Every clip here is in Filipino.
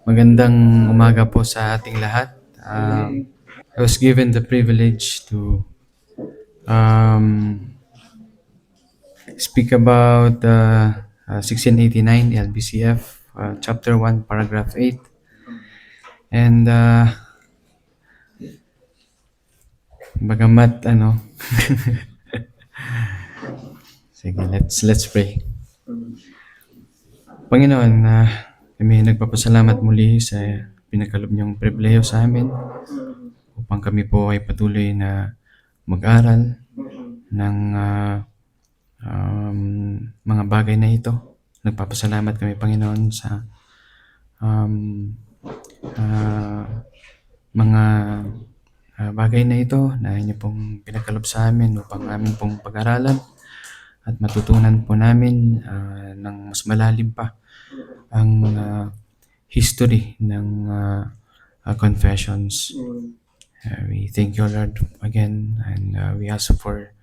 Magandang umaga po sa ating lahat. I was given the privilege to um, speak about 1689 LBCF, Chapter 1, Paragraph 8. And bagamat sige, let's pray. Panginoon, kami nagpapasalamat muli sa pinagkaloob niyong pribileyo sa amin upang kami po ay patuloy na mag-aral ng mga bagay na ito. Nagpapasalamat kami, Panginoon, sa mga bagay na ito na inyo pong pinagkaloob sa amin upang amin pong pag-aralan at matutunan po namin ng mas malalim pa ang history ng confessions. We thank you, Lord, again, and we ask for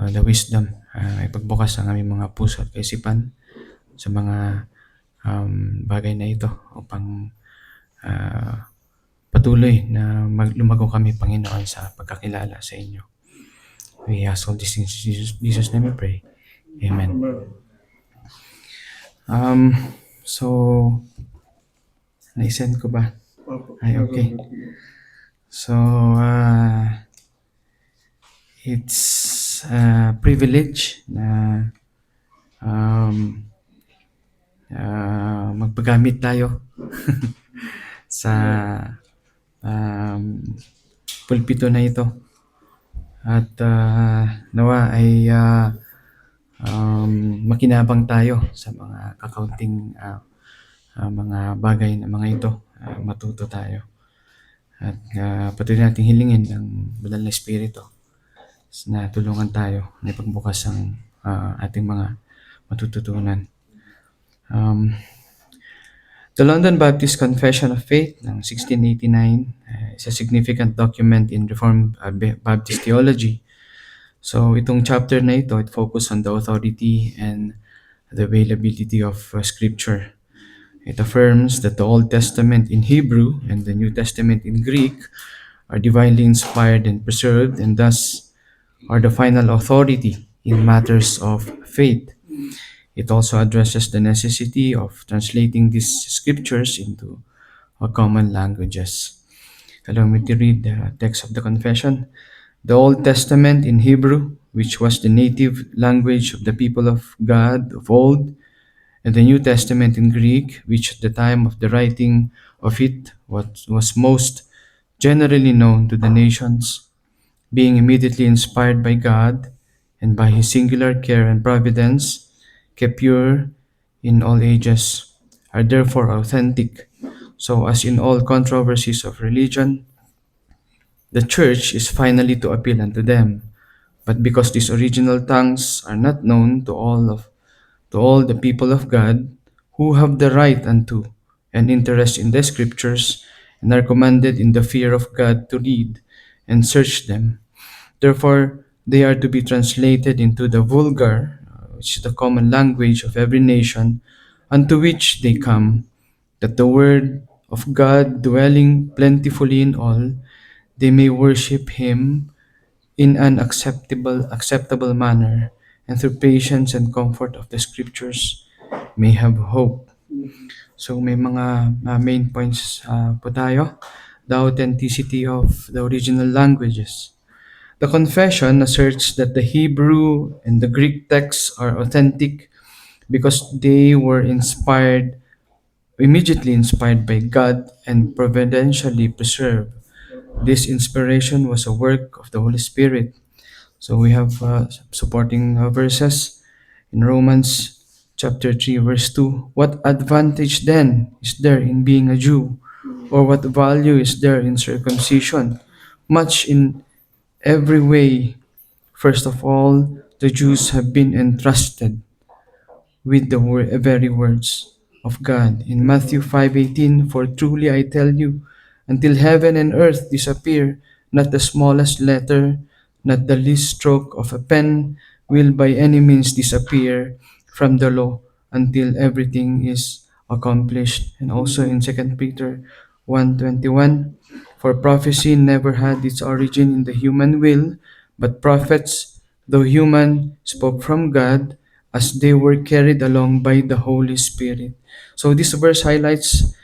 the wisdom, ipagbukas ang aming mga puso at kaisipan sa mga bagay na ito upang patuloy na lumago kami, Panginoon, sa pagkakilala sa inyo. We ask all these things in Jesus' name we pray. Amen. So, na-send ko ba? Ay, okay. So, it's a privilege na magpagamit tayo sa pulpito na ito. At nawa ay makinabang tayo sa mga kakaunting mga bagay na mga ito. Matuto tayo. At patuloy nating hilingin ang Banal na Espiritu na tulungan tayo na ipagbukas ang ating mga matututunan. The London Baptist Confession of Faith ng 1689 is a significant document in Reformed Baptist theology. So itong chapter na ito, it focus on the authority and the availability of Scripture. It affirms that the Old Testament in Hebrew and the New Testament in Greek are divinely inspired and preserved, and thus are the final authority in matters of faith. It also addresses the necessity of translating these scriptures into common languages. Allow me to read the text of the confession. The Old Testament in Hebrew, which was the native language of the people of God of old, and the New Testament in Greek, which at the time of the writing of it was most generally known to the nations, being immediately inspired by God and by His singular care and providence, kept pure in all ages, are therefore authentic, so as in all controversies of religion, the Church is finally to appeal unto them. But because these original tongues are not known to all the people of God, who have the right unto and interest in the Scriptures, and are commanded in the fear of God to read and search them. Therefore, they are to be translated into the vulgar, which is the common language of every nation, unto which they come, that the word of God dwelling plentifully in all, they may worship Him in an acceptable manner, and through patience and comfort of the Scriptures may have hope. So may mga main points po tayo. The authenticity of the original languages. The confession asserts that the Hebrew and the Greek texts are authentic because they were immediately inspired by God and providentially preserved. This inspiration was a work of the Holy Spirit. So we have supporting verses in Romans chapter 3 verse 2. What advantage then is there in being a Jew? Or what value is there in circumcision? Much in every way. First of all, the Jews have been entrusted with the very words of God. In Matthew 5:18, for truly I tell you, until heaven and earth disappear, not the smallest letter, not the least stroke of a pen will by any means disappear from the law until everything is accomplished. And also in 2 Peter 1:21, for prophecy never had its origin in the human will, but prophets, though human, spoke from God as they were carried along by the Holy Spirit. So this verse highlights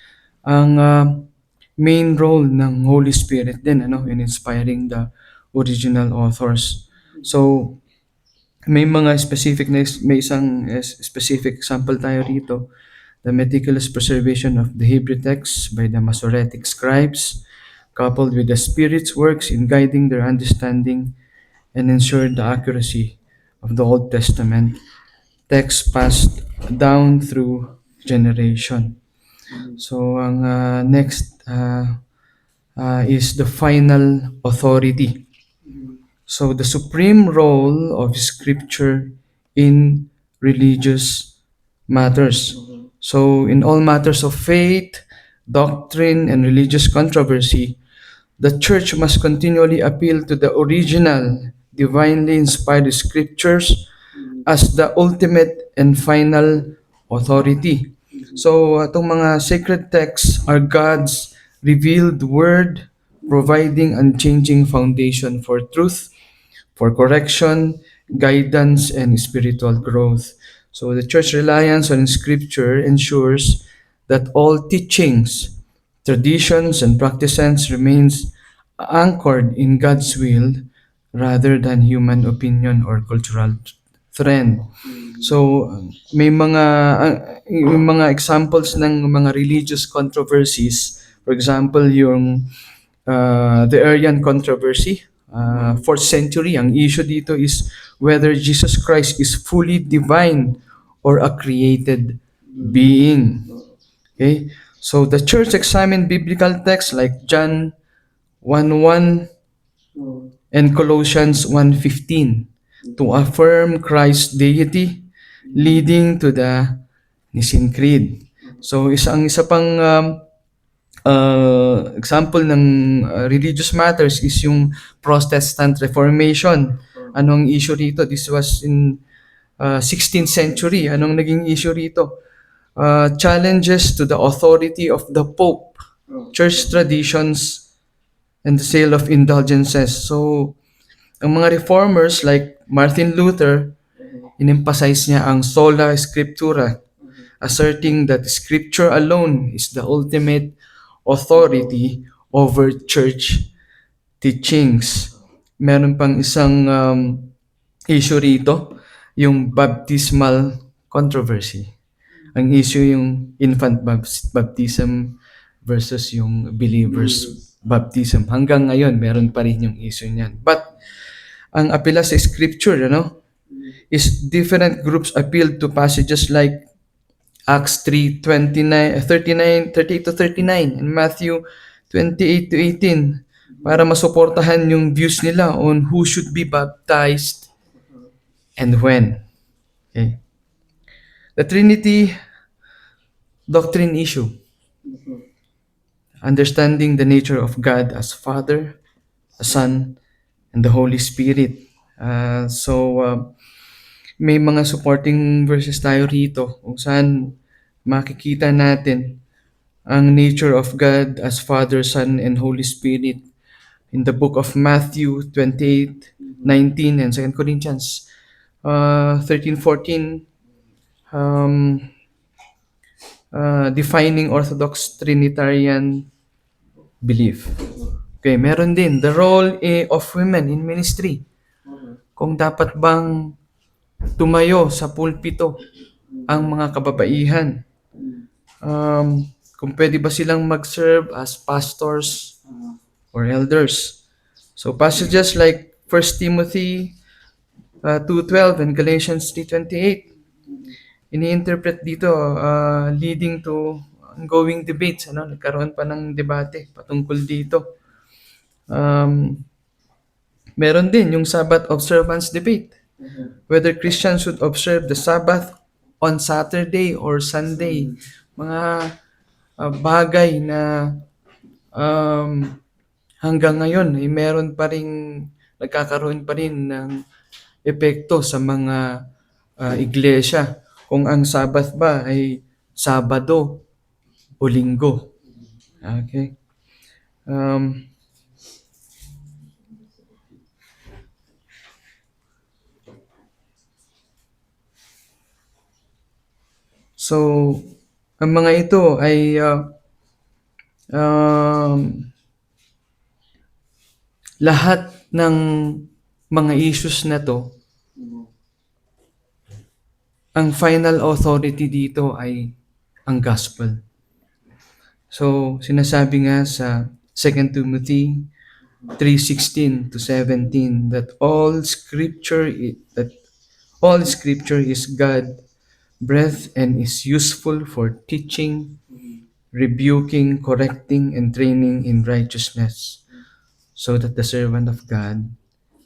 ang main role ng Holy Spirit din in inspiring the original authors. So may mga specific na may isang specific example tayo rito, the meticulous preservation of the Hebrew text by the Masoretic scribes, coupled with the Spirit's works in guiding their understanding and ensured the accuracy of the Old Testament text passed down through generation. So ang next is the final authority. So the supreme role of Scripture in religious matters. So in all matters of faith, doctrine, and religious controversy, the Church must continually appeal to the original, divinely inspired Scriptures as the ultimate and final authority. So itong mga sacred texts are God's revealed word, providing unchanging foundation for truth, for correction, guidance, and spiritual growth. So the church reliance on Scripture ensures that all teachings, traditions, and practices remains anchored in God's will rather than human opinion or cultural trend. So may mga examples ng mga religious controversies. For example, yung the Arian controversy, 4th century, ang issue dito is whether Jesus Christ is fully divine or a created being. Okay? So the church examined biblical texts like John 1:1 and Colossians 1:15 to affirm Christ's deity, leading to the Nicene Creed. So isa pang example ng religious matters is yung Protestant Reformation. Anong issue rito? This was in 16th century. Anong naging issue rito? Challenges to the authority of the Pope, church traditions, and the sale of indulgences. So, ang mga reformers like Martin Luther, in-emphasize niya ang sola scriptura, asserting that Scripture alone is the ultimate authority over church teachings. Meron pang isang issue rito, yung baptismal controversy. Ang issue yung infant baptism versus yung believers baptism. Hanggang ngayon, meron pa rin yung issue niyan. But ang apela sa Scripture, is different groups appealed to passages like Acts 3:38 to 39, and Matthew 28 to 18 para masuportahan yung views nila on who should be baptized and when. Okay. The Trinity doctrine issue. Understanding the nature of God as Father, a Son, and the Holy Spirit. May mga supporting verses tayo rito kung saan makikita natin ang nature of God as Father, Son, and Holy Spirit in the book of Matthew 28:19 and 2 Corinthians 13:14, defining Orthodox Trinitarian belief. Okay, meron din the role of women in ministry. Kung dapat bang tumayo sa pulpito ang mga kababaihan. Kung pwede ba silang mag-serve as pastors or elders. So passages like 1 Timothy 2:12 and Galatians 3:28 ini-interpret dito leading to ongoing debates. Nagkaroon pa ng debate patungkol dito. Meron din yung Sabbath observance debate. Whether Christians should observe the Sabbath on Saturday or Sunday. Mga bagay na hanggang ngayon meron pa rin, nagkakaroon pa rin ng epekto sa mga iglesia. Kung ang Sabbath ba ay Sabado o Linggo. Okay? Um, so, ang mga ito ay um, lahat ng mga issues na to, ang final authority dito ay ang gospel. So, sinasabi nga sa 2 Timothy 3:16 to 17 that all scripture is God breath and is useful for teaching, rebuking, correcting, and training in righteousness, so that the servant of God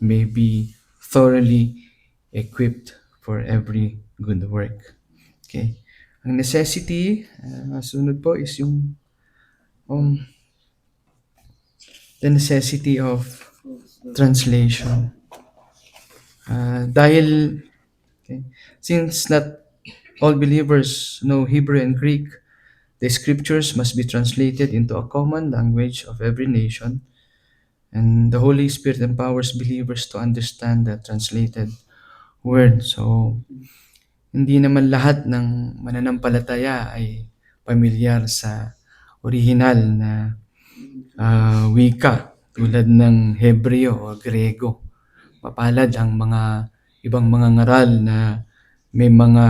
may be thoroughly equipped for every good work. Okay. Ang necessity, sunod po is yung um, the necessity of translation. Dahil, okay, since not all believers know Hebrew and Greek, the scriptures must be translated into a common language of every nation, and the Holy Spirit empowers believers to understand the translated word. So, hindi naman lahat ng mananampalataya ay pamilyar sa original na wika tulad ng Hebreo o Grego. Mapalad ang mga ibang mga ngaral na may mga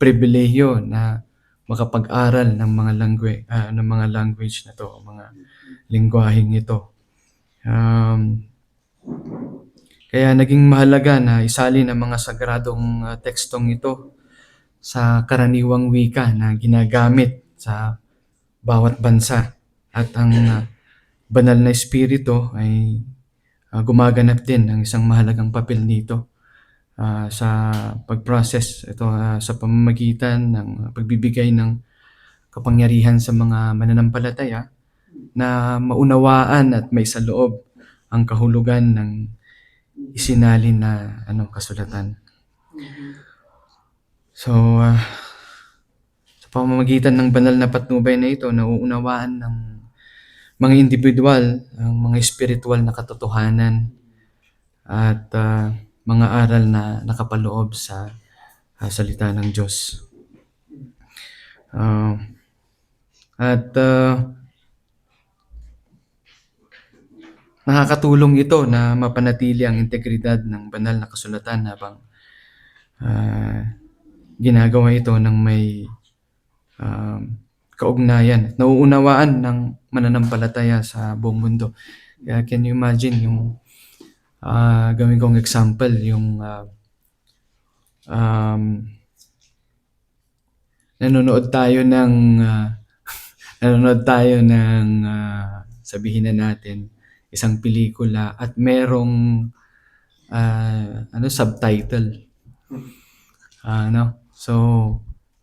pribilehiyo na makapag-aral ng mga language na to, mga lingwaheng ito. Kaya naging mahalaga na isalin ang mga sagradong tekstong ito sa karaniwang wika na ginagamit sa bawat bansa. At ang banal na espiritu ay gumaganap din ng isang mahalagang papel dito sa pag-process ito sa pamamagitan ng pagbibigay ng kapangyarihan sa mga mananampalataya na maunawaan at maisaloob ang kahulugan ng isinalin na kasulatan. So, sa pamamagitan ng banal na patnubay na ito, nauunawaan ng mga individual ang mga spiritual na katotohanan at mga aral na nakapaloob sa salita ng Diyos. Nakakatulong ito na mapanatili ang integridad ng banal na kasulatan habang ginagawa ito ng may kaugnayan. Nauunawaan ng mananampalataya sa buong mundo. Kaya can you imagine yung gawin kong example, yung nanonood tayo ng sabihin na natin isang pelikula at merong subtitle. So,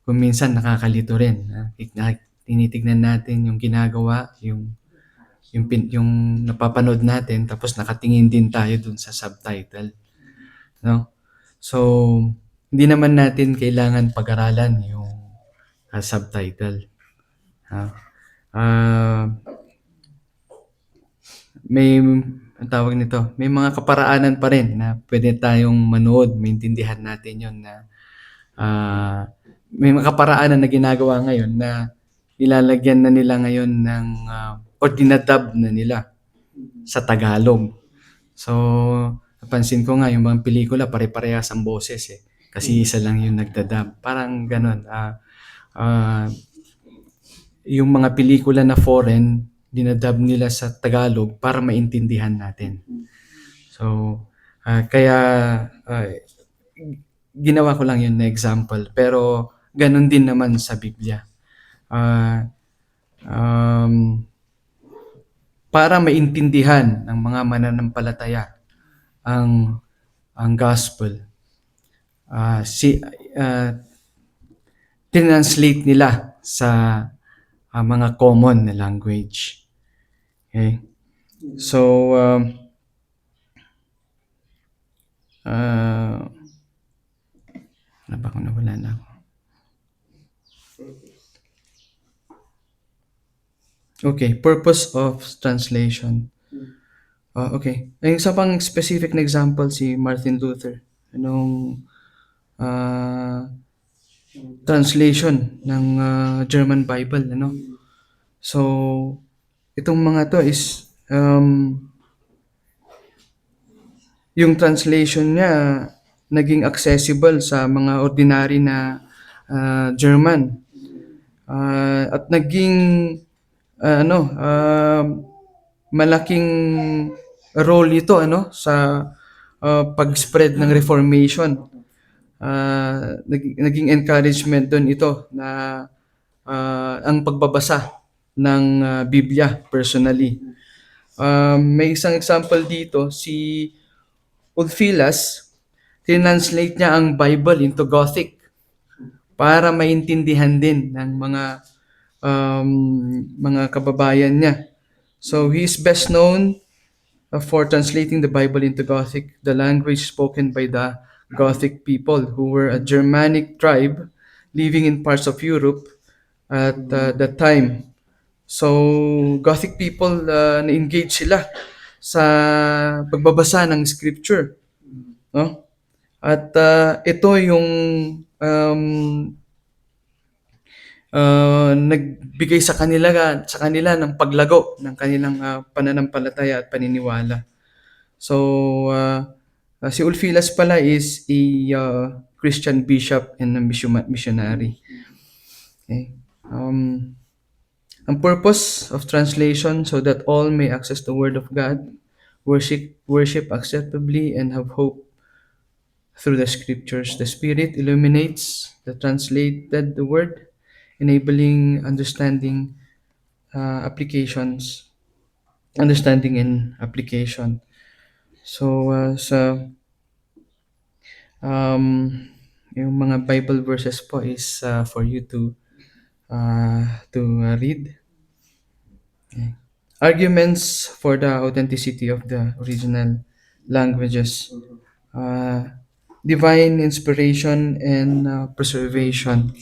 kung minsan nakakalito rin. Tinitignan natin yung ginagawa, yung napapanood natin, tapos nakatingin din tayo dun sa subtitle. No? So, hindi naman natin kailangan pag-aralan yung subtitle. Ang tawag nito, may mga kaparaanan pa rin na pwede tayong manood, maintindihan natin yun na may mga kaparaanan na ginagawa ngayon na nilalagyan na nila ngayon ng o dinadub na nila sa Tagalog. So, napansin ko nga yung mga pelikula pare-parehas ang boses kasi isa lang yung nagdadub. Parang ganon. Yung mga pelikula na foreign, dinadub nila sa Tagalog para maintindihan natin. So, kaya ginawa ko lang yun na example. Pero ganun din naman sa Biblia. Para maintindihan ng mga mananampalataya ang gospel, tinranslate nila sa mga common na language. Okay? So, nawala na ako. Okay, purpose of translation. Okay. Yung isa pang specific na example si Martin Luther. Anong ah, translation ng German Bible, ano? So, itong mga to is yung translation niya naging accessible sa mga ordinary na German. At naging ano, malaking role ito ano sa pag-spread ng Reformation. Naging encouragement doon ito na ang pagbabasa ng Biblia personally. May isang example dito, si Ulfilas, tinranslate niya ang Bible into Gothic para maintindihan din ng um, mga kababayan niya. So he is best known for translating the Bible into Gothic, the language spoken by the Gothic people, who were a Germanic tribe living in parts of Europe at that time. So, Gothic people, na-engage sila sa pagbabasa ng scripture. No? At ito yung um, nagbigay sa kanila ng paglago ng kanilang pananampalataya at paniniwala. So, si Ulfilas pala is a Christian bishop and a missionary. Okay. Ang purpose of translation so that all may access the Word of God, worship acceptably, and have hope through the Scriptures. The Spirit illuminates the translated the Word, enabling applications, understanding and application. So, um, yung mga Bible verses po is for you to read. Okay. Arguments for the authenticity of the original languages. Uh, Divine inspiration and preservation.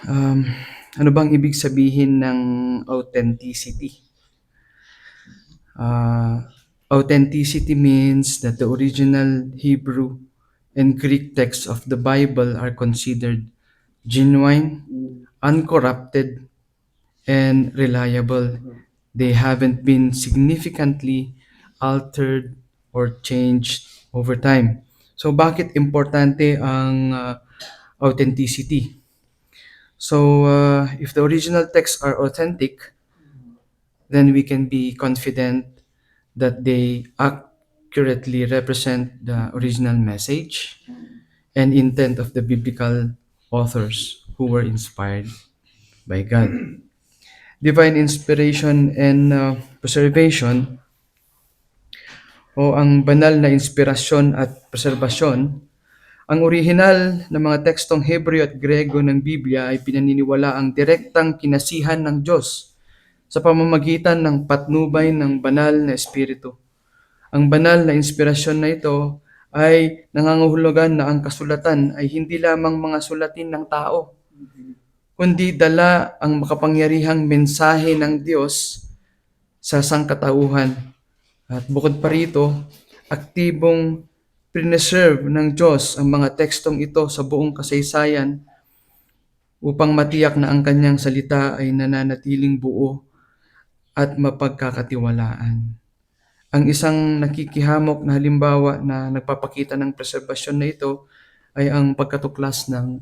Um, ano bang ibig sabihin ng authenticity? Authenticity means that the original Hebrew and Greek texts of the Bible are considered genuine, uncorrupted, and reliable. They haven't been significantly altered or changed over time. So bakit importante ang authenticity? So if the original texts are authentic, then we can be confident that they accurately represent the original message and intent of the biblical authors who were inspired by God. Divine inspiration and preservation o ang banal na inspirasyon at preserbasyon, ang orihinal na mga tekstong Hebreo at Grego ng Biblia ay pinaniniwala ang direktang kinasihan ng Diyos sa pamamagitan ng patnubay ng banal na espiritu. Ang banal na inspirasyon na ito ay nangangahulugan na ang kasulatan ay hindi lamang mga sulatin ng tao, kundi dala ang makapangyarihang mensahe ng Diyos sa sangkatauhan. At bukod pa rito, aktibong preserve ng Diyos ang mga tekstong ito sa buong kasaysayan upang matiyak na ang kanyang salita ay nananatiling buo at mapagkakatiwalaan. Ang isang nakikihamok na halimbawa na nagpapakita ng preserbasyon na ito ay ang pagkatuklas ng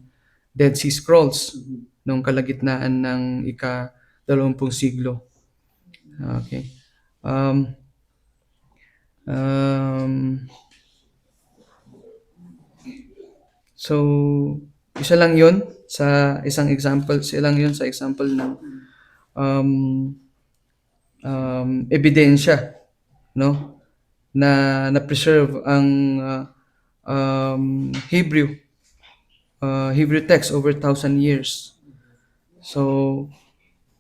Dead Sea Scrolls noong kalagitnaan ng ika-20 siglo. Okay. So, isa lang yun sa isang example, sa example ng ebidensya, no? Na preserve ang Hebrew text over 1,000 years. So,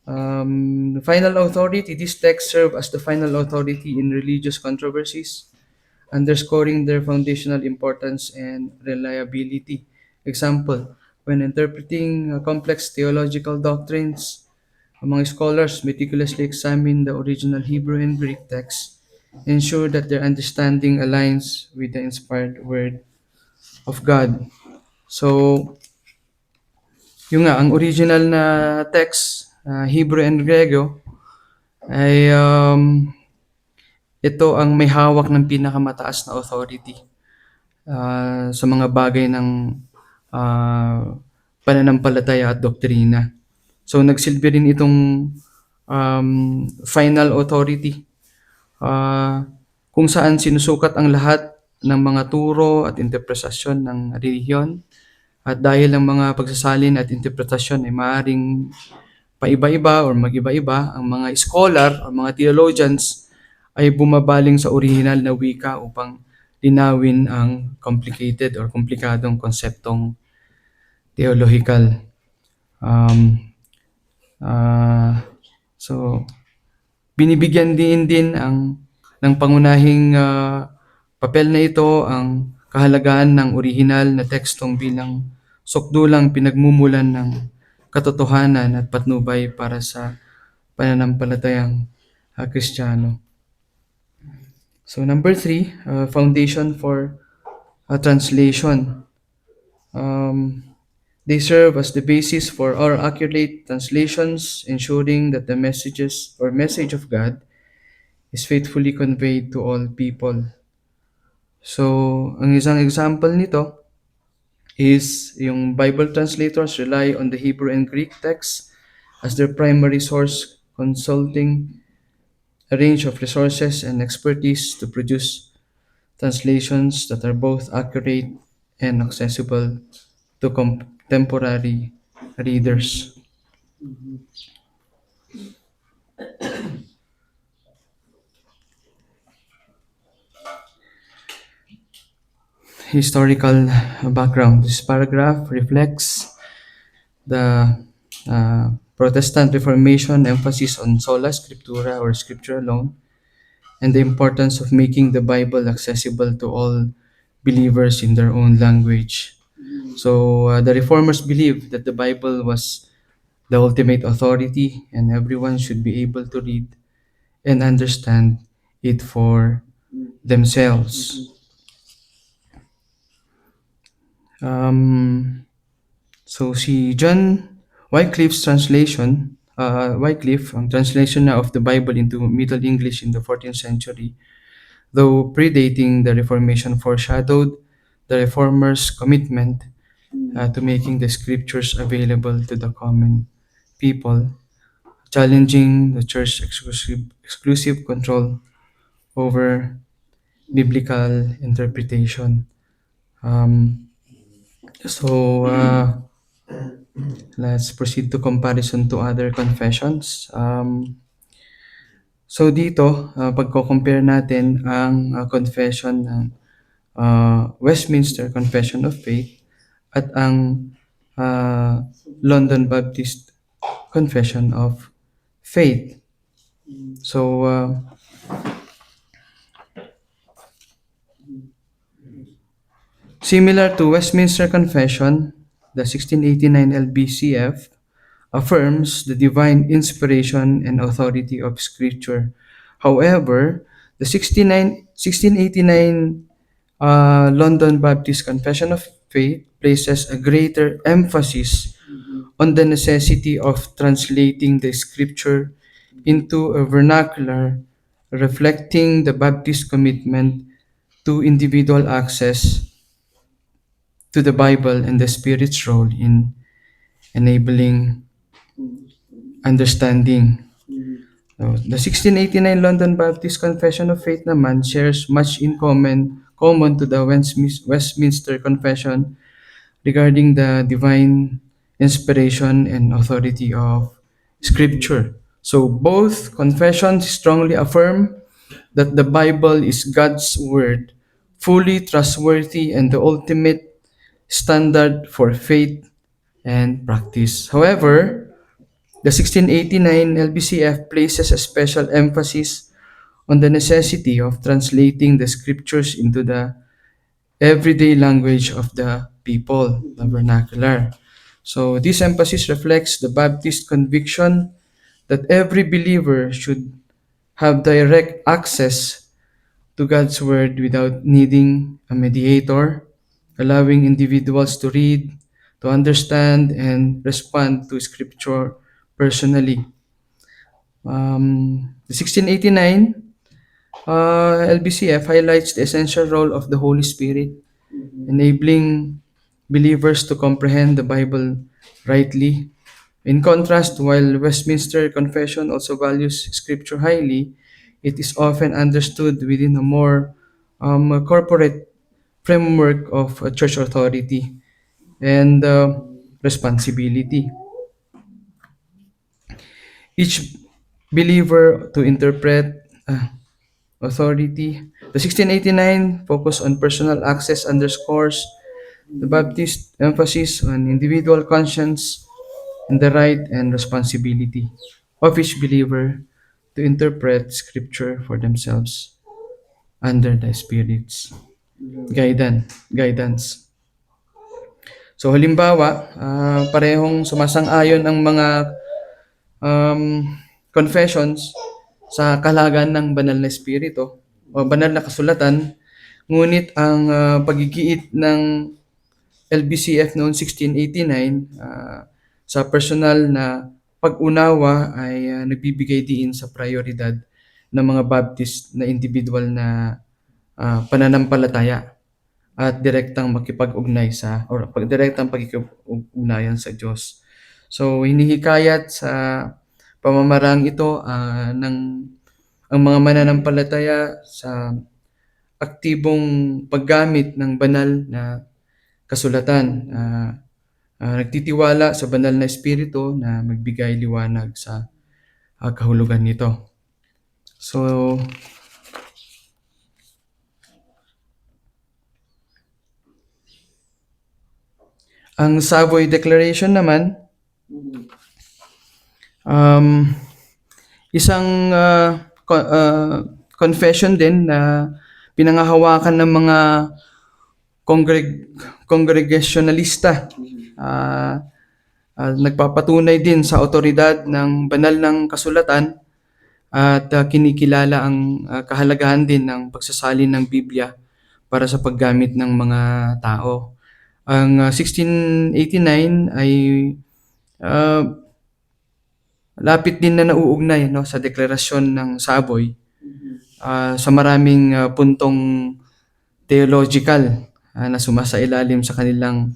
the final authority, these texts serve as the final authority in religious controversies, underscoring their foundational importance and reliability. Example, when interpreting complex theological doctrines, among scholars meticulously examine the original Hebrew and Greek texts, ensure that their understanding aligns with the inspired word of God. So, yung nga, ang original na text, Hebrew and Grego, ay ito ang may hawak ng pinakamataas na authority sa mga bagay ng ah, pananampalataya at doktrina. So nagsilbi rin itong final authority kung saan sinusukat ang lahat ng mga turo at interpretasyon ng relihiyon. At dahil ang mga pagsasalin at interpretasyon ay maaaring paiba-iba or mag-iba-iba, ang mga scholar o mga theologians ay bumabaling sa original na wika upang linawin ang complicated or komplikadong konseptong theological. So, binibigyan din ng pangunahing papel na ito ang kahalagaan ng original na tekstong bilang sukdulang pinagmumulan ng katotohanan at patnubay para sa pananampalatayang Kristiyano. So number 3, foundation for translation. They serve as the basis for our accurate translations, ensuring that the messages or message of God is faithfully conveyed to all people. So, ang isang example nito is yung Bible translators rely on the Hebrew and Greek text as their primary source, consulting a range of resources and expertise to produce translations that are both accurate and accessible to contemporary readers. Historical background. This paragraph reflects the Protestant Reformation emphasis on sola scriptura or scripture alone, and the importance of making the Bible accessible to all believers in their own language. So the Reformers believed that the Bible was the ultimate authority and everyone should be able to read and understand it for themselves. So si John Wycliffe's translation, Wycliffe, ang translation na of the Bible into Middle English in the 14th century, though predating the Reformation, foreshadowed the Reformers' commitment to making the scriptures available to the common people, challenging the church's exclusive control over biblical interpretation. Let's proceed to comparison to other confessions. So dito, pagko-compare natin ang confession ng Westminster Confession of Faith at ang London Baptist Confession of Faith. So, similar to Westminster Confession, the 1689 LBCF affirms the divine inspiration and authority of Scripture. However, the 1689 London Baptist Confession of Faith places a greater emphasis on the necessity of translating the Scripture into a vernacular reflecting the Baptist commitment to individual access to the Bible and the Spirit's role in enabling understanding. So, the 1689 London Baptist Confession of Faith naman shares much in common to the Westminster Confession regarding the divine inspiration and authority of Scripture. So both confessions strongly affirm that the Bible is God's Word, fully trustworthy and the ultimate standard for faith and practice. However, the 1689 LBCF places a special emphasis on the necessity of translating the Scriptures into the everyday language of the people, the vernacular. So this emphasis reflects the Baptist conviction that every believer should have direct access to God's Word without needing a mediator, allowing individuals to read, to understand, and respond to Scripture personally. The 1689 LBCF highlights the essential role of the Holy Spirit, enabling believers to comprehend the Bible rightly. In contrast, while Westminster Confession also values Scripture highly, it is often understood within a more corporate framework of church authority and responsibility. Each believer to interpret authority. The 1689 focus on personal access underscores the Baptist emphasis on individual conscience and the right and responsibility of each believer to interpret Scripture for themselves under the Spirit's guidance. So halimbawa, parehong sumasang-ayon ang mga um, confessions sa kahalagan ng banal na espiritu o banal na kasulatan, ngunit ang paggigiit ng LBCF noong 1689 sa personal na pag-unawa ay nagbibigay diin sa prioridad ng mga Baptist na individual na pananampalataya at direktang makipag-ugnay direktang pagkikipag-ugnayan sa Diyos. So hinihikayat sa pamamarang ito ng ang mga mananampalataya sa aktibong paggamit ng banal na kasulatan. Nagtitiwala sa banal na espiritu na magbigay liwanag sa kahulugan nito. So, ang Savoy Declaration naman, isang confession din na pinangahawakan ng mga congregationalista. Nagpapatunay din sa otoridad ng banal ng kasulatan at kinikilala ang kahalagahan din ng pagsasalin ng Biblia para sa paggamit ng mga tao. Ang 1689 ay lapit din na nauugnay sa deklarasyon ng Savoy sa maraming puntong theological na sumasailalim sa kanilang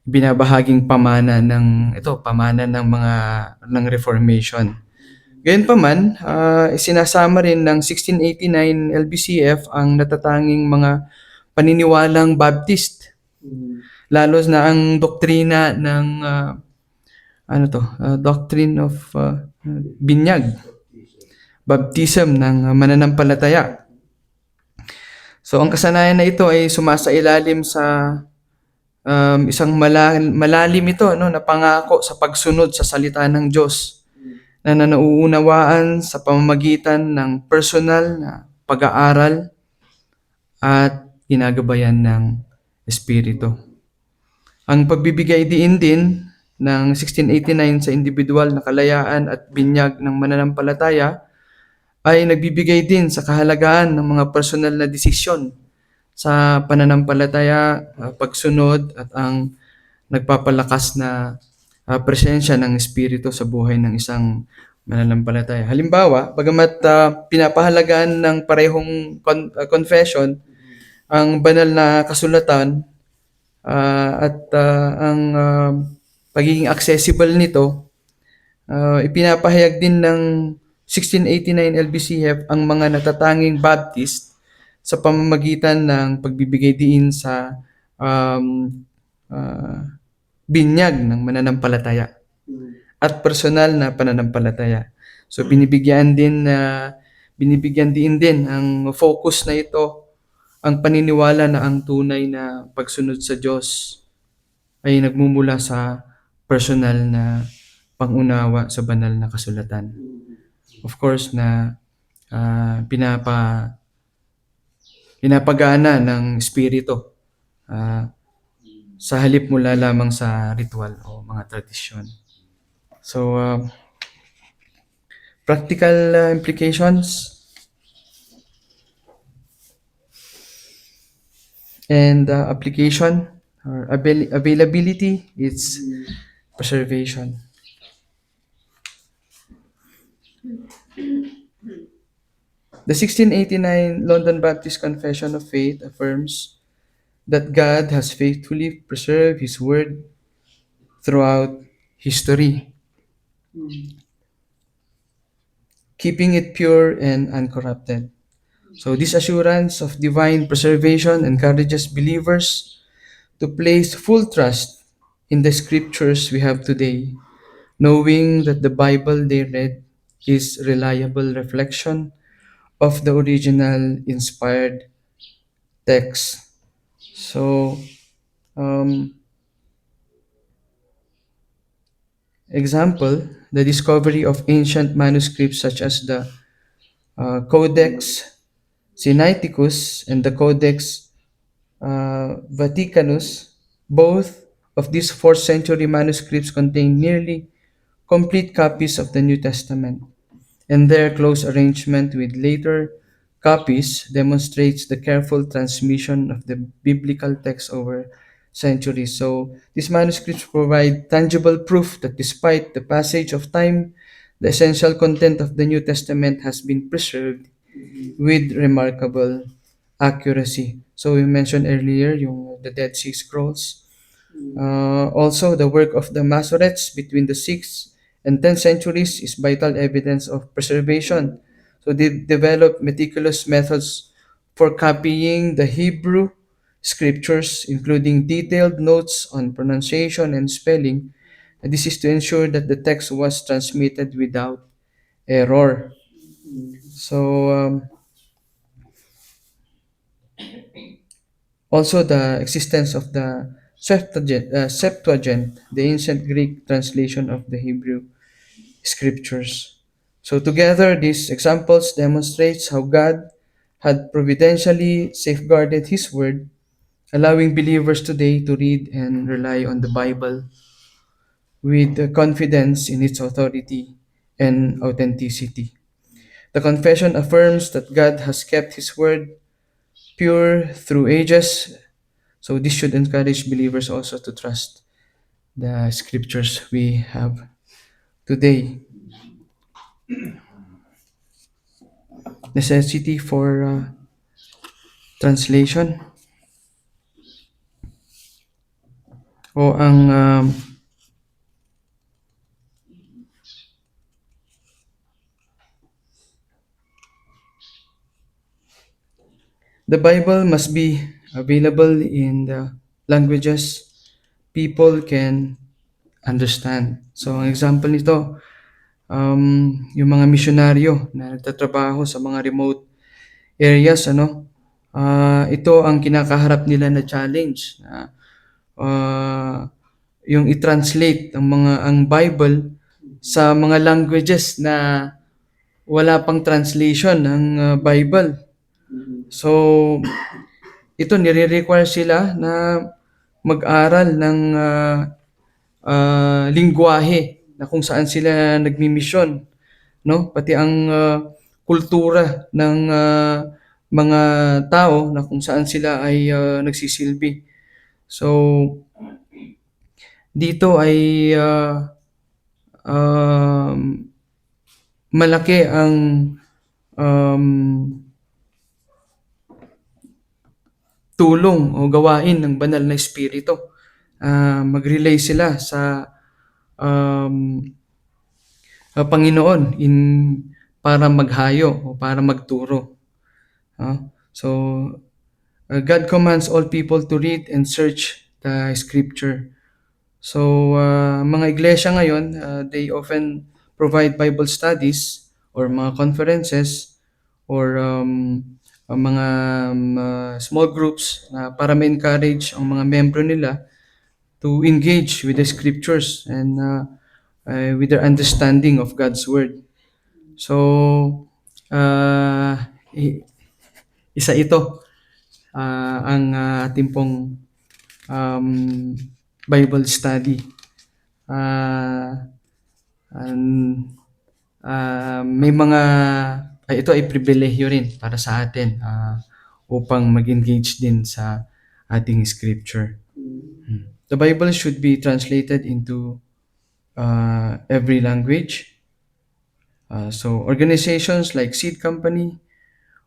binabahaging pamana ng Reformation. Gayunpaman, isinasama rin ng 1689 LBCF ang natatanging mga paniniwalang Baptist, lalo na ang doktrina ng doctrine of binyag, baptism ng mananampalataya. So ang kasanayan na ito ay sumasailalim sa isang malalim ito na pangako sa pagsunod sa salita ng Diyos na nauunawaan sa pamamagitan ng personal na pag-aaral at ginagabayan ng Espiritu. Ang pagbibigay diin din ng 1689 sa individual na kalayaan at binyag ng mananampalataya ay nagbibigay din sa kahalagahan ng mga personal na desisyon sa pananampalataya, pagsunod at ang nagpapalakas na presensya ng Espiritu sa buhay ng isang mananampalataya. Halimbawa, bagamat pinapahalagaan ng parehong confession ang banal na kasulatan at ang pagiging accessible nito, ipinapahayag din ng 1689 LBCF ang mga natatanging Baptist sa pamamagitan ng pagbibigay diin sa binyag ng mananampalataya at personal na pananampalataya. So binibigyan din din ang focus na ito ang paniniwala na ang tunay na pagsunod sa Diyos ay nagmumula sa personal na pangunawa sa banal na kasulatan. Of course na pinapagana ng Espiritu sa halip mula lamang sa ritual o mga tradisyon. So, practical implications and application or availability, it's preservation. The 1689 London Baptist Confession of Faith affirms that God has faithfully preserved His Word throughout history, keeping it pure and uncorrupted. So, this assurance of divine preservation encourages believers to place full trust in the scriptures we have today, knowing that the Bible they read is reliable reflection of the original inspired text. So, um, example, the discovery of ancient manuscripts such as the Codex Sinaiticus and the Codex Vaticanus, both of these 4th century manuscripts contain nearly complete copies of the New Testament, and their close arrangement with later copies demonstrates the careful transmission of the biblical text over centuries. So, these manuscripts provide tangible proof that despite the passage of time, the essential content of the New Testament has been preserved with remarkable accuracy. So we mentioned earlier the Dead Sea Scrolls. Also, the work of the Masoretes between the 6th and 10th centuries is vital evidence of preservation. So they developed meticulous methods for copying the Hebrew scriptures, including detailed notes on pronunciation and spelling. And this is to ensure that the text was transmitted without error. So, also, the existence of the Septuagint, the ancient Greek translation of the Hebrew scriptures. So together, these examples demonstrates how God had providentially safeguarded His Word, allowing believers today to read and rely on the Bible with confidence in its authority and authenticity. The confession affirms that God has kept His Word pure through ages. So this should encourage believers also to trust the scriptures we have today. Necessity for translation o ang the Bible must be available in the languages people can understand. So ang example nito, yung mga misyonaryo na nagtatrabaho sa mga remote areas, ito ang kinakaharap nila na challenge. Uh, yung i-translate ang Bible sa mga languages na wala pang translation ng Bible. So, ito nire-require sila na mag-aral ng lingwahe na kung saan sila nagmimisyon, no? Pati ang kultura ng mga tao na kung saan sila ay nagsisilbi. So, dito ay um, malaki ang um, tulong o gawain ng banal na espiritu. Mag-relay sila sa um, Panginoon para maghayo o para magturo. So, God commands all people to read and search the scripture. So, mga iglesia ngayon, they often provide Bible studies or mga conferences or mga small groups para ma-encourage ang mga membro nila to engage with the scriptures and with their understanding of God's Word. So, isa ito ang ating pong um, Bible study. Ah, and, may mga ito ay pribilehiyo rin para sa atin, upang mag-engage din sa ating scripture. The Bible should be translated into every language. So organizations like Seed Company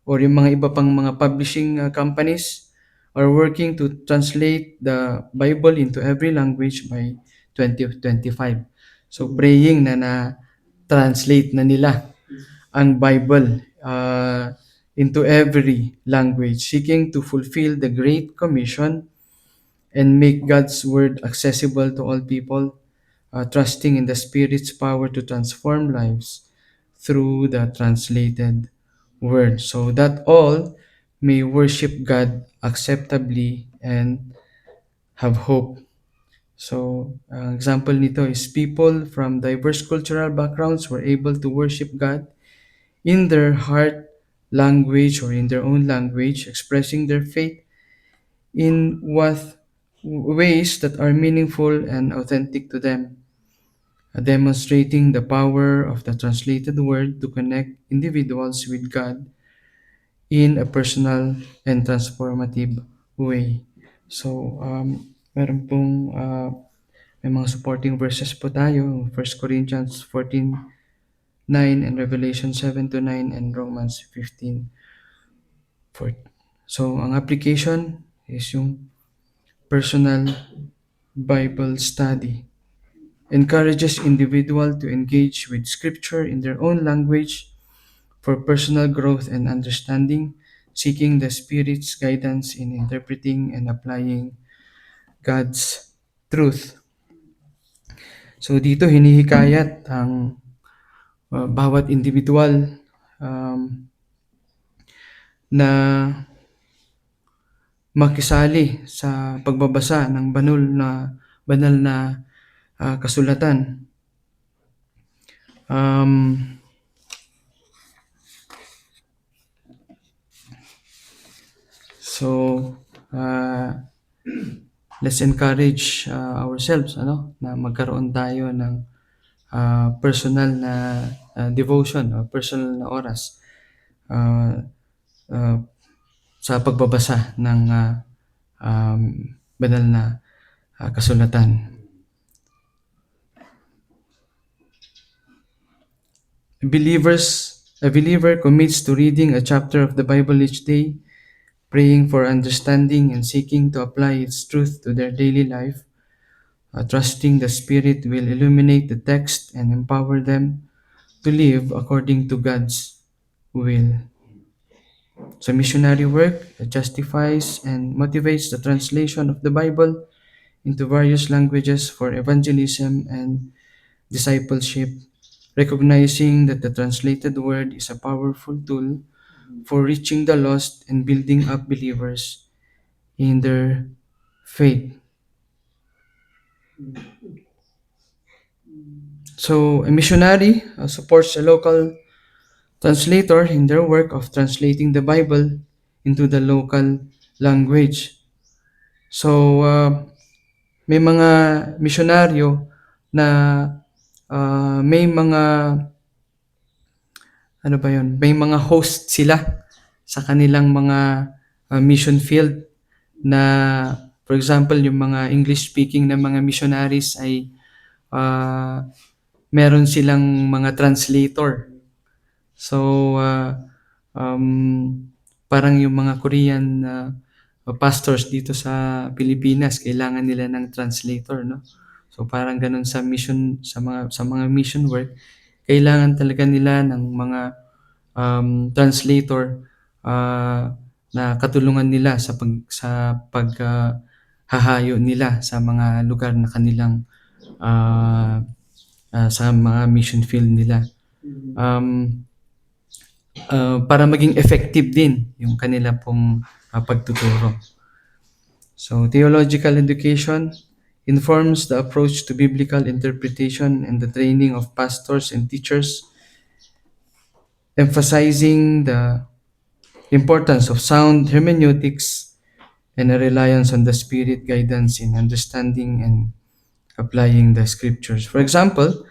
or yung mga iba pang mga publishing companies are working to translate the Bible into every language by 2025. So praying na na-translate na nila ang Bible into every language, seeking to fulfill the Great Commission and make God's Word accessible to all people, trusting in the Spirit's power to transform lives through the translated Word, so that all may worship God acceptably and have hope. So, ang example nito is people from diverse cultural backgrounds were able to worship God in their heart language or in their own language, expressing their faith in ways that are meaningful and authentic to them, demonstrating the power of the translated word to connect individuals with God in a personal and transformative way. So, meron pong may mga supporting verses po tayo, 1 Corinthians 14:9 and Revelation 7-9 and Romans 15:4. So, ang application is yung personal Bible study. Encourages individual to engage with scripture in their own language for personal growth and understanding, seeking the Spirit's guidance in interpreting and applying God's truth. So dito hinihikayat ang bawat individual na makisali sa pagbabasa ng banal na kasulatan. So let's encourage ourselves na magkaroon tayo ng personal na devotion o personal na oras sa pagbabasa ng banal na kasulatan. A believer commits to reading a chapter of the Bible each day, praying for understanding and seeking to apply its truth to their daily life, trusting the Spirit will illuminate the text and empower them to live according to God's will. So missionary work justifies and motivates the translation of the Bible into various languages for evangelism and discipleship, recognizing that the translated word is a powerful tool for reaching the lost and building up believers in their faith. So, a missionary supports a local translator in their work of translating the Bible into the local language. So, may mga misyonaryo na may mga may mga host sila sa kanilang mga mission field na, for example, yung mga English speaking na mga missionaries ay meron silang mga translator. So parang yung mga Korean pastors dito sa Pilipinas, kailangan nila ng translator, no? So parang ganun sa mga mission work, kailangan talaga nila ng mga translator na katulungan nila sa paghahayo nila sa mga lugar na kanilang sa mga mission field nila. Para maging effective din yung kanila pong pagtuturo. So theological education informs the approach to biblical interpretation and the training of pastors and teachers, emphasizing the importance of sound hermeneutics and a reliance on the Spirit guidance in understanding and applying the scriptures. For example,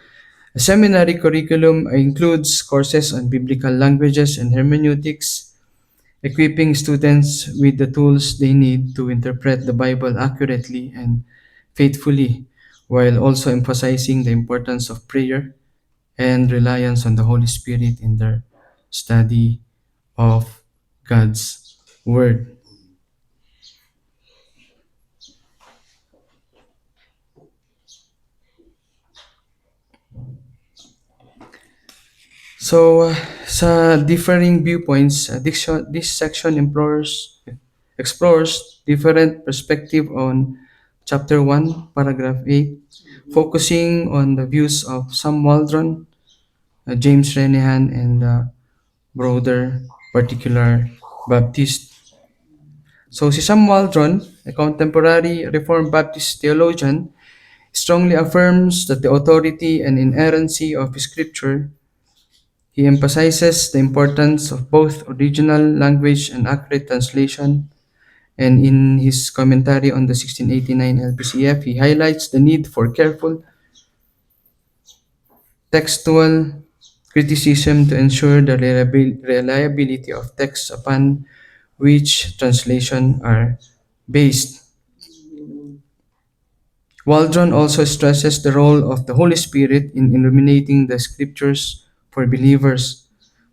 a seminary curriculum includes courses on biblical languages and hermeneutics, equipping students with the tools they need to interpret the Bible accurately and faithfully, while also emphasizing the importance of prayer and reliance on the Holy Spirit in their study of God's Word. So, sa differing viewpoints, this section explores different perspective on chapter 1, paragraph 8, focusing on the views of Sam Waldron, James Renihan, and broader particular Baptist. So si Sam Waldron, a contemporary Reformed Baptist theologian, strongly affirms that the authority and inerrancy of Scripture. He emphasizes the importance of both original language and accurate translation, and in his commentary on the 1689 LPCF, he highlights the need for careful textual criticism to ensure the reliability of texts upon which translation are based. Waldron also stresses the role of the Holy Spirit in illuminating the scriptures for believers.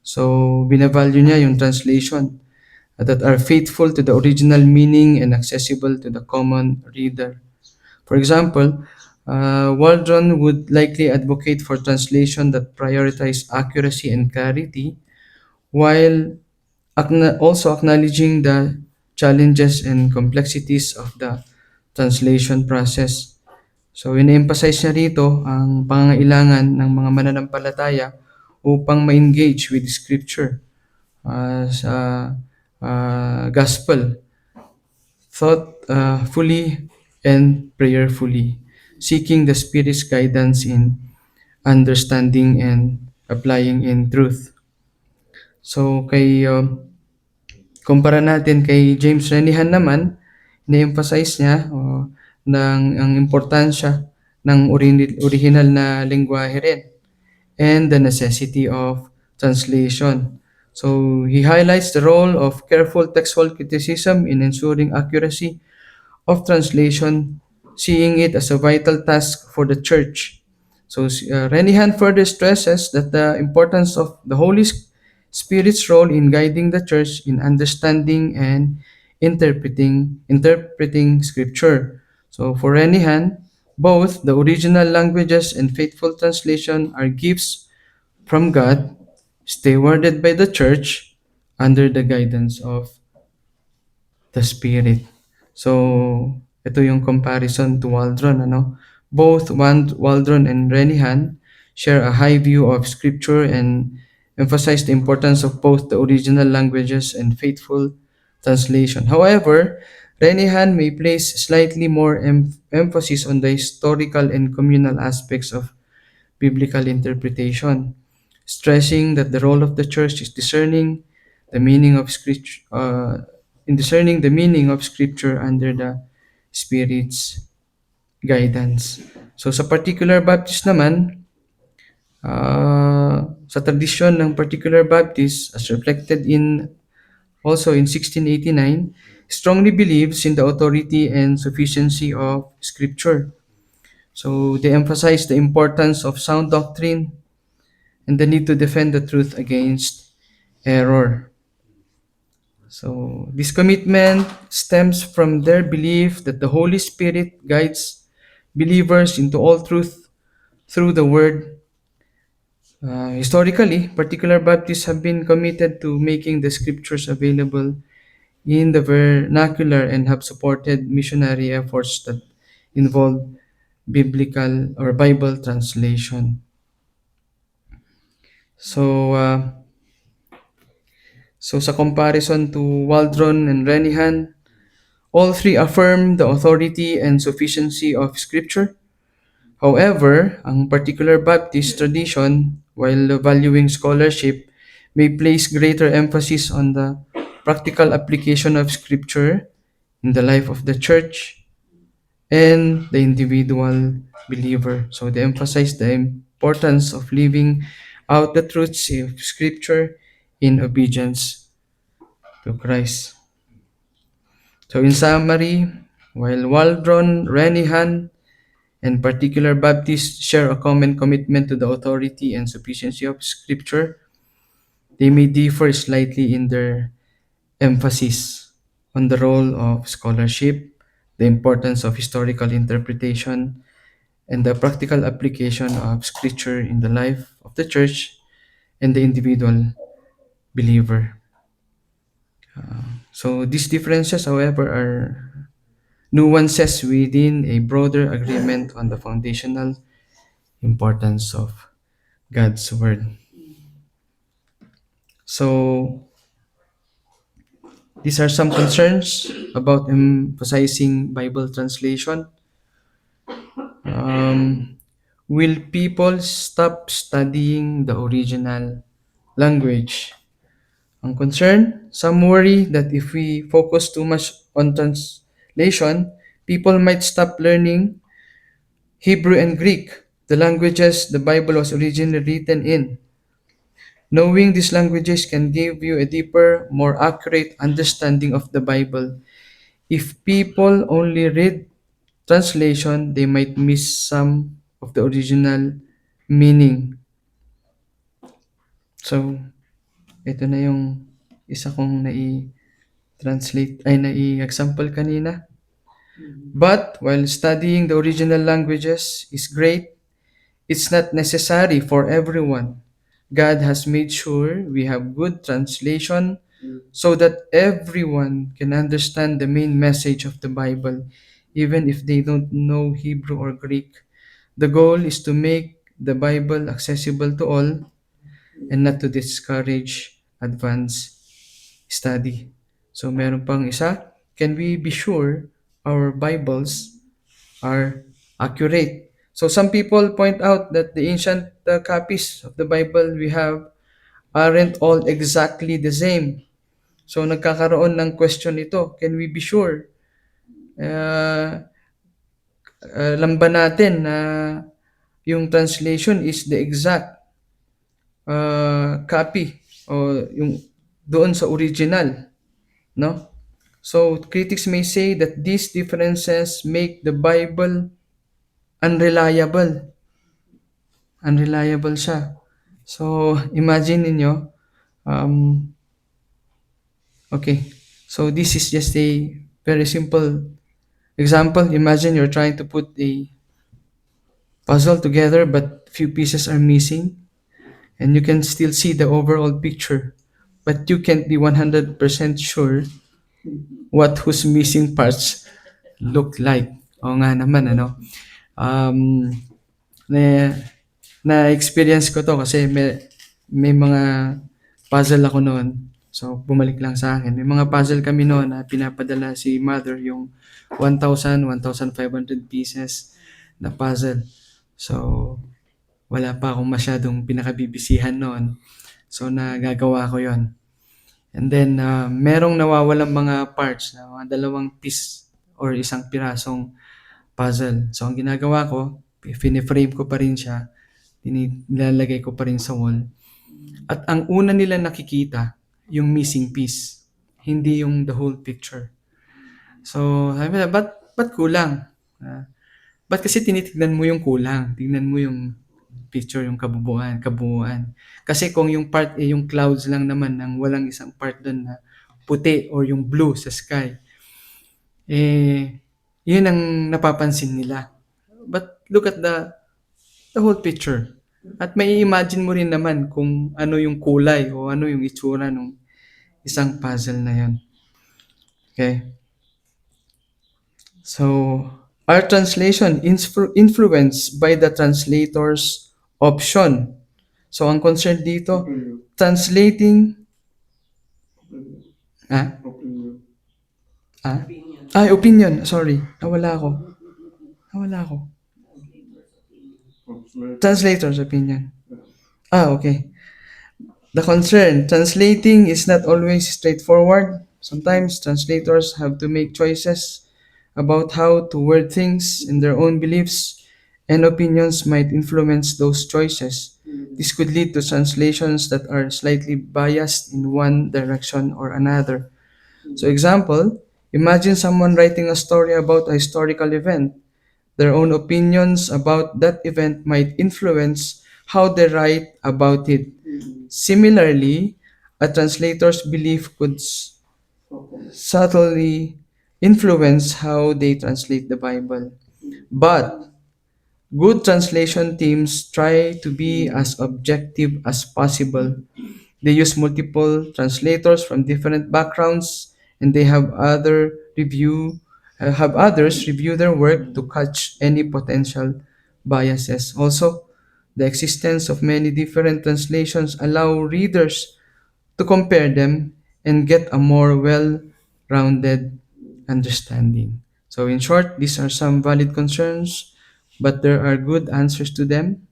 So, binavalue niya yung translation that are faithful to the original meaning and accessible to the common reader. For example, Waldron would likely advocate for translation that prioritize accuracy and clarity while also acknowledging the challenges and complexities of the translation process. So, in-emphasize niya rito ang pangangailangan ng mga mananampalataya upang ma-engage with Scripture sa gospel, thought fully and prayerfully, seeking the Spirit's guidance in understanding and applying in truth. So, kumpara natin kay James Renihan naman, na-emphasize niya ang importansya ng original na lengguwahe rin and the necessity of translation. So he highlights the role of careful textual criticism in ensuring accuracy of translation, seeing it as a vital task for the church. So Renihan further stresses that the importance of the Holy Spirit's role in guiding the church in understanding and interpreting scripture. So for Renihan, both the original languages and faithful translation are gifts from God, stewarded by the church under the guidance of the Spirit. So, ito yung comparison to Waldron. Both Waldron and Renihan share a high view of Scripture and emphasize the importance of both the original languages and faithful translation. However, Renihan may place slightly more emphasis on the historical and communal aspects of biblical interpretation, stressing that the role of the church is discerning the meaning of scripture, in discerning the meaning of scripture under the Spirit's guidance. So sa particular Baptist naman, sa tradisyon ng particular Baptist, as reflected also in 1689, strongly believes in the authority and sufficiency of Scripture. So they emphasize the importance of sound doctrine and the need to defend the truth against error. So this commitment stems from their belief that the Holy Spirit guides believers into all truth through the Word. Historically, particular Baptists have been committed to making the scriptures available in the vernacular and have supported missionary efforts that involve biblical or Bible translation. So sa comparison to Waldron and Renihan, all three affirm the authority and sufficiency of Scripture. However, ang particular Baptist tradition, while valuing scholarship, may place greater emphasis on the practical application of Scripture in the life of the church and the individual believer. So they emphasize the importance of living out the truths of Scripture in obedience to Christ. So in summary, while Waldron, Renihan, and particular Baptists share a common commitment to the authority and sufficiency of Scripture, they may differ slightly in their emphasis on the role of scholarship, the importance of historical interpretation, and the practical application of Scripture in the life of the church and the individual believer. So these differences, however, are nuances within a broader agreement on the foundational importance of God's Word. So these are some concerns about emphasizing Bible translation. Um, will people stop studying the original language? Ang concern, some worry that if we focus too much on translation, people might stop learning Hebrew and Greek, the languages the Bible was originally written in. Knowing these languages can give you a deeper, more accurate understanding of the Bible. If people only read translation, they might miss some of the original meaning. So, ito na yung isa kong nai-translate, ay nai-example kanina. But while studying the original languages is great, it's not necessary for everyone. God has made sure we have good translation so that everyone can understand the main message of the Bible, even if they don't know Hebrew or Greek. The goal is to make the Bible accessible to all and not to discourage advanced study. So meron pang isa, can we be sure our Bibles are accurate? So some people point out that the ancient copies of the Bible we have aren't all exactly the same. So nagkakaroon ng question ito, can we be sure? Alam ba natin na yung translation is the exact copy o yung doon sa original, no? So critics may say that these differences make the Bible unreliable. Unreliable siya. So imagine ninyo, um, okay, so this is just a very simple example. Imagine you're trying to put a puzzle together but few pieces are missing and you can still see the overall picture but you can't be 100% sure what whose missing parts look like. O nga naman, ano? Um, na, na-experience ko to kasi may mga puzzle ako noon. So, bumalik lang sa akin. May mga puzzle kami noon na pinapadala si mother yung 1,000, 1,500 pieces na puzzle. So, wala pa akong masyadong pinakabibisihan noon. So, nagagawa ko yon. And then, merong nawawalang mga parts na mga dalawang piece or isang pirasong puzzle. So, ang ginagawa ko, fine-frame ko pa rin siya, nilalagay ko pa rin sa wall. At ang una nila nakikita, yung missing piece, hindi yung the whole picture. So, sabi nila, ba't kulang? Ba't kasi tinitignan mo yung kulang? Tignan mo yung picture, yung kabuuan. Kasi kung yung part, yung clouds lang naman nang walang isang part doon na puti or yung blue sa sky, yun ang napapansin nila. But look at the whole picture. At may imagine mo rin naman kung ano yung kulay o ano yung itsura ng isang puzzle na yun. Okay? So, our translation influenced by the translator's option. So, ang concern dito, translating, ah? Ah? Ay, opinion. Sorry. Nawala ako. Translator's opinion. Okay. The concern, translating is not always straightforward. Sometimes translators have to make choices about how to word things, in their own beliefs and opinions might influence those choices. This could lead to translations that are slightly biased in one direction or another. So example, imagine someone writing a story about a historical event. Their own opinions about that event might influence how they write about it. Similarly, a translator's belief could subtly influence how they translate the Bible. But good translation teams try to be as objective as possible. They use multiple translators from different backgrounds, and they have others review their work to catch any potential biases. Also, the existence of many different translations allow readers to compare them and get a more well-rounded understanding. So in short, these are some valid concerns, but there are good answers to them.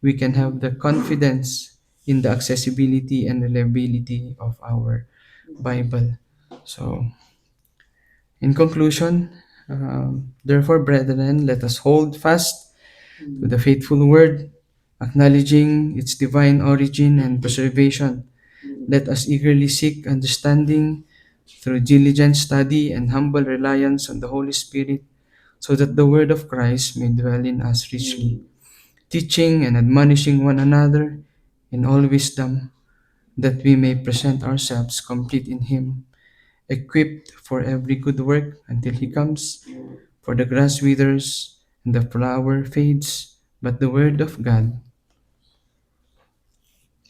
We can have the confidence in the accessibility and reliability of our Bible. So, in conclusion, therefore, brethren, let us hold fast to the faithful word, acknowledging its divine origin and preservation. Let us eagerly seek understanding through diligent study and humble reliance on the Holy Spirit, so that the word of Christ may dwell in us richly, teaching and admonishing one another in all wisdom, that we may present ourselves complete in Him, equipped for every good work until He comes. For the grass withers and the flower fades, but the word of God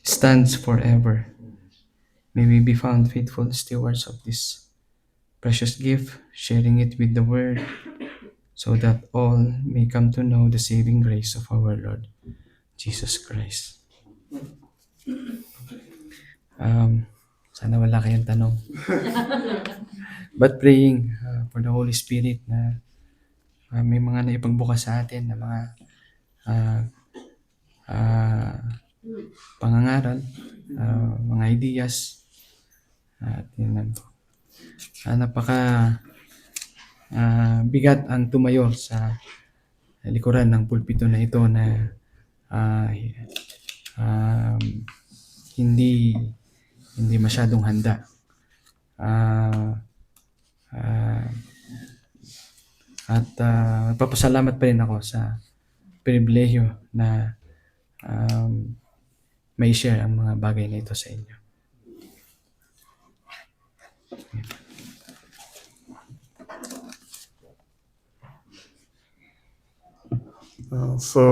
stands forever. May we be found faithful stewards of this precious gift, sharing it with the word, so that all may come to know the saving grace of our Lord Jesus Christ. Um, Sana wala kayong tanong. But praying for the Holy Spirit na may mga naipagbukas sa atin na mga uh, uh, pangangaral, mga ideas, at yun, napaka bigat ang tumayo sa likuran ng pulpito na ito na uh, um, hindi hindi masyadong handa. At nagpapasalamat pa rin ako sa pribilehyo na may share ang mga bagay na ito sa inyo. So,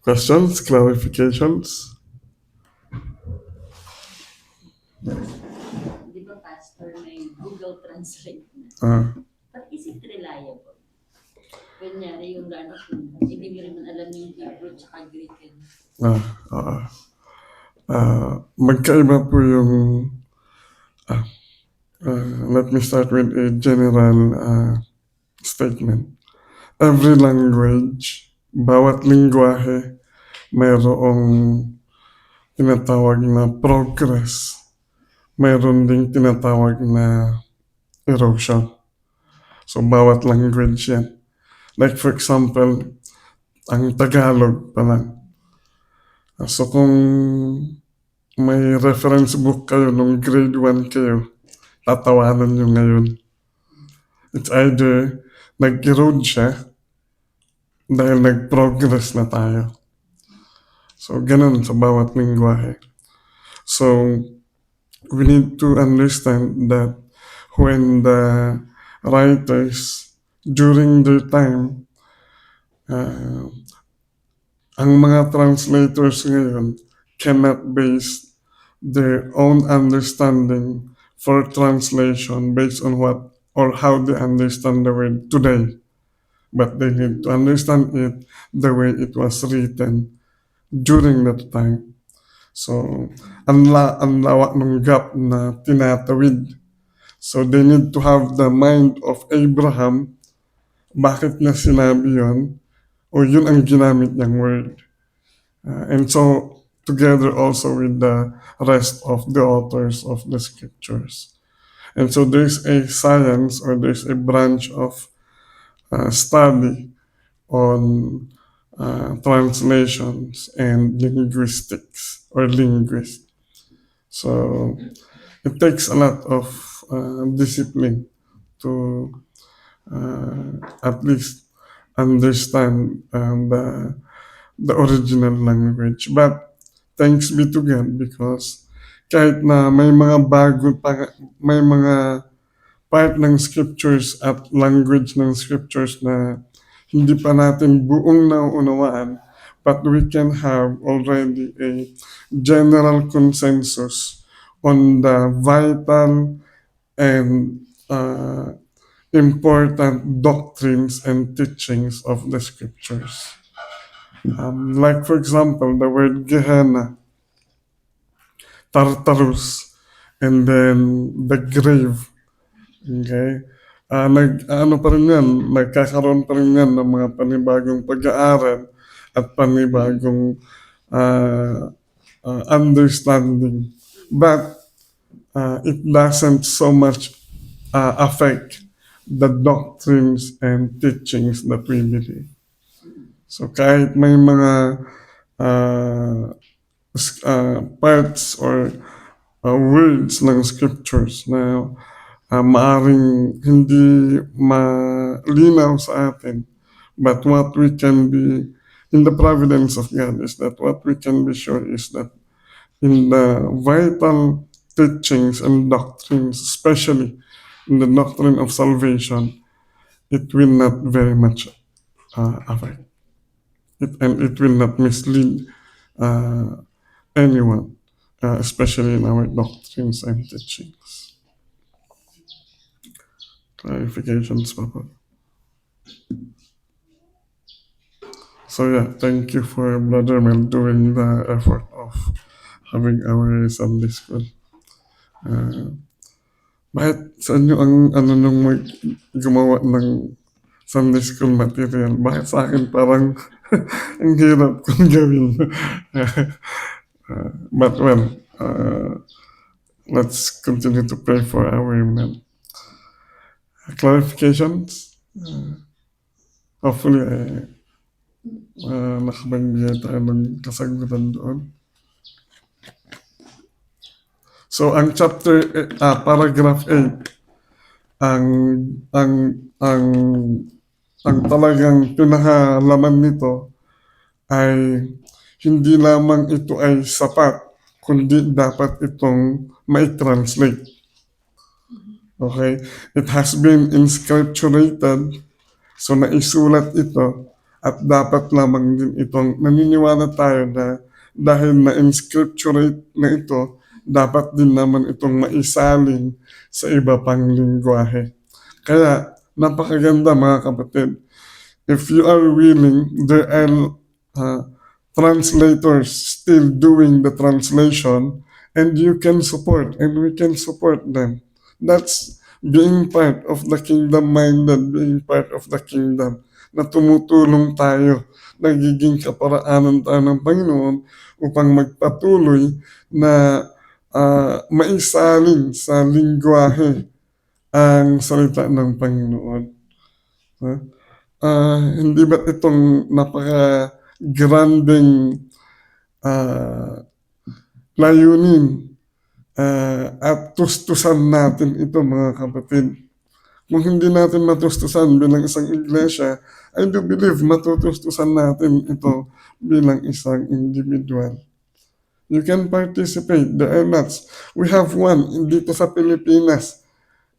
questions, clarifications? Di ba, Pastor, may Google Translate na? But is it reliable? Kunyari yung gano'n, hindi mo rin alam yung Hebrew tsaka Greek. Magkaiba po yung let me start with a general statement. Every language, bawat lingwahe, mayroong tinatawag na progress. Mayroon ding tinatawag na erosion. So, bawat language yan. Like for example, ang Tagalog pa lang. So, kung may reference book kayo nung grade 1 kayo, tatawanan nyo ngayon. It's either nag-erode siya dahil nag-progress na tayo. So, ganun sa bawat lingwahe. So, we need to understand that when the writers, during their time, ang mga translators ngayon cannot base their own understanding for translation based on what or how they understand the word today. But they need to understand it the way it was written during that time. So, ang lawak ng gap na tinatawid. So, they need to have the mind of Abraham. Bakit niya sinabi yun? O yun ang ginamit niyang word. And so, together also with the rest of the authors of the scriptures. And so there's a science or there's a branch of study on translations and linguistics or linguists. So it takes a lot of discipline to at least understand the original language. But thanks be to God because kahit na may mga part ng scriptures at language ng scriptures na hindi pa natin buong nauunawaan, but we can have already a general consensus on the vital and important doctrines and teachings of the scriptures. Like for example, the word Gehenna, Tartarus, and then the grave. Okay? Nagkakaroon pa rin yan ng mga panibagong pag-aaral at panibagong understanding. But it doesn't so much affect the doctrines and teachings that we believe. So kahit may mga parts or words ng scriptures na maaring hindi malinaw sa atin, but what we can be, in the providence of God, is that what we can be sure is that in the vital teachings and doctrines, especially in the doctrine of salvation, it will not very much affect it, and it will not mislead anyone, especially in our doctrines and teachings. Clarifications, Papa. So yeah, thank you for Brother Mel doing the effort of having our Sunday school. Bakit sa inyo ang nung gumawa ng Sunday school material? Bakit sa akin parang ang hirap kong gawin? But well, let's continue to pray for our men. Clarifications? Hopefully, nakabagbigay tayo ng kasagutan doon. So, ang chapter, paragraph 8, ang talagang pinakalaman nito ay hindi lamang ito ay sapat, kundi dapat itong mai-translate. Okay? It has been inscripturated, so naisulat ito, at dapat lamang din itong naniniwala tayo na dahil na-inscripturate na ito, dapat din naman itong maisalin sa iba pang lingwahe. Kaya, napakaganda mga kapatid. If you are willing, there are translators still doing the translation, and you can support, and we can support them. That's being part of the kingdom-minded, being part of the kingdom, na tumutulong tayo, nagiging kaparaanan tayo ng Panginoon upang magpatuloy na maisalin sa lingwahe ang salita ng Panginoon. Hindi ba itong napaka-granding layunin at tustusan natin ito mga kapatid? Kung hindi natin matustusan bilang isang iglesia, I do believe matutustusan natin ito bilang isang individual. You can participate. There are lots. We have one dito sa Pilipinas.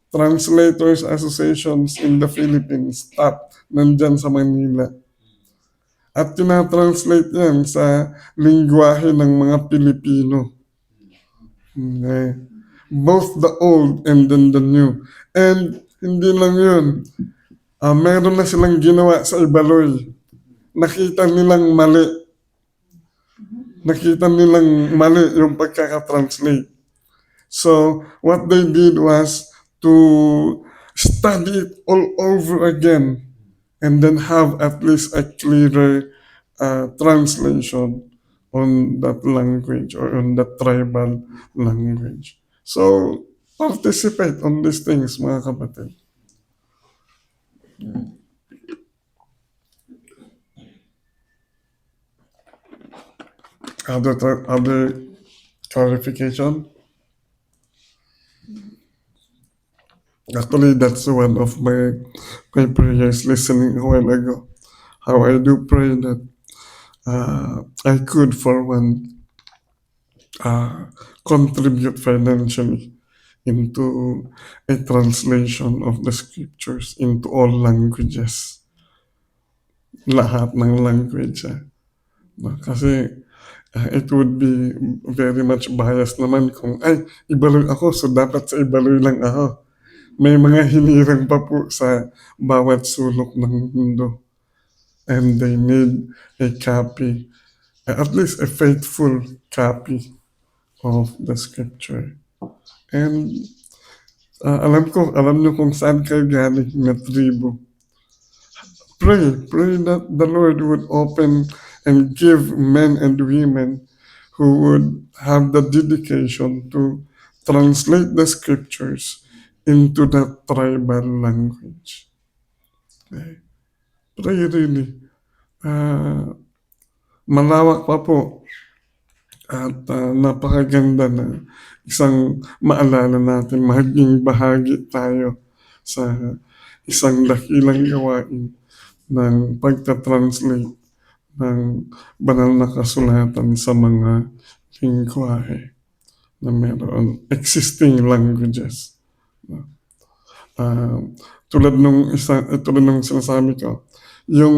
Translators Associations in the Philippines. Nandyan sa Manila. At tinatranslate yan sa lingwahe ng mga Pilipino. Okay. Both the old and then the new. And hindi lang yun. Meron na silang ginawa sa Ibaloy. Nakita nilang mali yung pagkakatranslate. So, what they did was to study it all over again and then have at least a clearer translation on that language or on that tribal language. So, participate on these things, mga kapatid. Other clarification? Actually, that's one of my prayers listening a while ago. How I do pray that I could, for one, contribute financially into a translation of the scriptures into all languages. Lahat ng language. No? Kasi it would be very much biased naman kung, ay, Ibaloy ako, so dapat sa Ibaloy lang ako. May mga hinirang pa po sa bawat sulok ng mundo. And they need a copy, at least a faithful copy of the scripture. And alam nyo kung saan kayo galing na tribu. Pray that the Lord would open and give men and women who would have the dedication to translate the scriptures into that tribal language. Okay. Pray really. Malawak pa po at napakaganda na isang maalala natin, maging bahagi tayo sa isang dakilang gawain ng pagta-translate ng banal na kasulatan sa mga lingwahe na meron existing languages. Tulad nung sinasabi ko, yung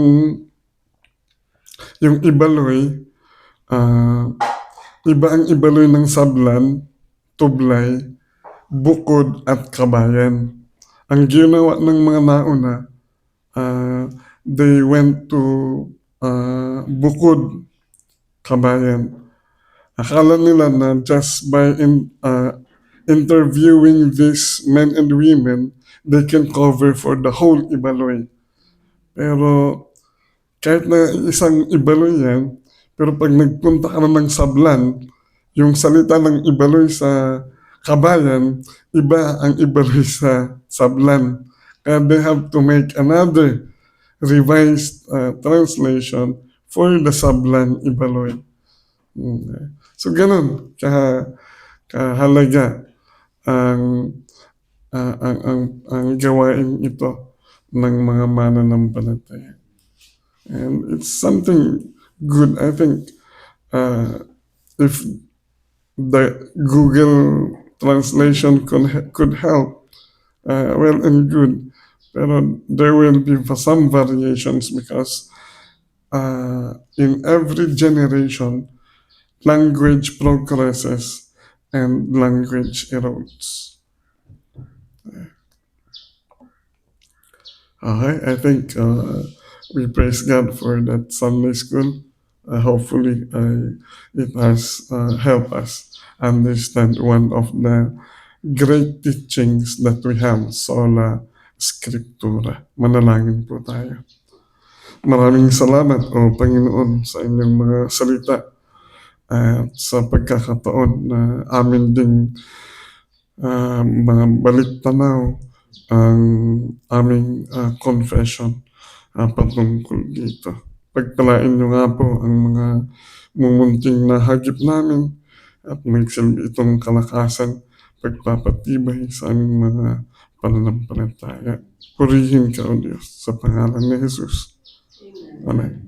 Ibaloy, iba ang Ibaloy ng Sablan, Tublay, Bukod at Kabayan. Ang ginawa ng mga nauna, they went to Bukod, Kabayan. Akala nila na just by interviewing these men and women, they can cover for the whole Ibaloy. Pero kahit na isang Ibaloy yan, pero pag nagpunta ka na ng Sablan, yung salita ng Ibaloy sa Kabayan, iba ang Ibaloy sa Sablan. Kaya they have to make another revised translation for the Sablan Ibaloy. So ganun kahalaga ang gawain ito ng mga mananampalataya. And it's something good. I think if the Google translation could help, well and good. Pero there will be some variations because in every generation, language progresses and language erodes. Okay, I think we praise God for that Sunday school. Hopefully, it has helped us understand one of the great teachings that we have, Sola Scriptura. Manalangin po tayo. Maraming salamat, O Panginoon, sa inyong mga salita at sa pagkakataon na amin ding mga baliktanaw ang aming confession patungkol dito. Pagpalain nyo nga po ang mga mumunting nahagip namin at magsilbi itong kalakasan, pagpapatibay sa aming mga pananampalataya. Purihin ka, O Diyos, sa pangalan ni Jesus. Amen.